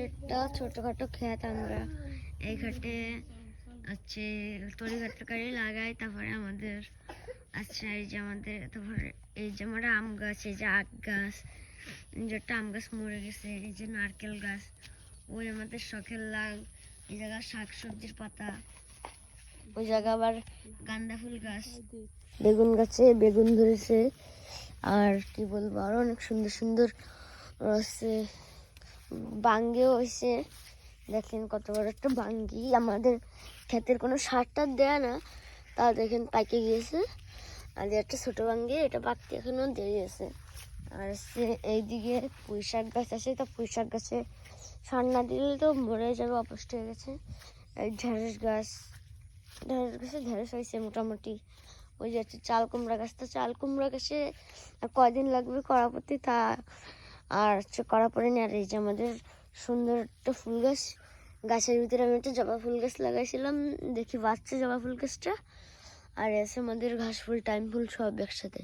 একটা ছোটখাটো ক্ষেত, আমরা এই ঘাটে হচ্ছে তরি তরকারি লাগাই। তারপরে আমাদের আচ্ছা এই যে আমাদের তারপরে এই যে আমরা আম গাছ, এই যে আখ গাছ, যে একটা আম গাছ মরে গেছে, এই যে নারকেল গাছ, ওই আমাদের শখের লাগ। এই জায়গা শাক সবজির পাতা, ওই জায়গা আবার গাঁদা ফুল গাছ, বেগুন গাছে বেগুন ধরেছে। আর কি বলবো, আরো অনেক সুন্দর সুন্দর আছে, বাঙ্গিও হয়েছে। দেখেন কত বড় একটা বাঙ্গি। আমাদের ক্ষেতের কোনো সার টার দেয় না, তা দেখেন পাইকে গিয়েছে। আর একটা ছোট বাঙ্গি, এটা পাকতে এখনো দেরি আছে। আর এইদিকে পুঁই শাক গাছ আছে, তা পুঁই শাক গাছে সার না দিলে তো মরে যাবে, অপুষ্ট হয়ে গেছে। এই ঢেঁড়স গাছ, ঢেঁড়স গাছে ঢেঁড়স হয়েছে মোটামুটি। ওই যে চাল কুমড়া গাছ, তো চাল কুমড়া গাছে কয়দিন লাগবে করা পড়তে, তা আর হচ্ছে করা পড়েনি। আর এই যে আমাদের সুন্দর একটা ফুল গাছ, গাছের ভিতরে আমি একটা জবা ফুল গাছ লাগাইছিলাম, দেখি বাচ্চা জবা ফুল গাছটা। আর এসে আমাদের ঘাস ফুল, টাইম ফুল সব একসাথে।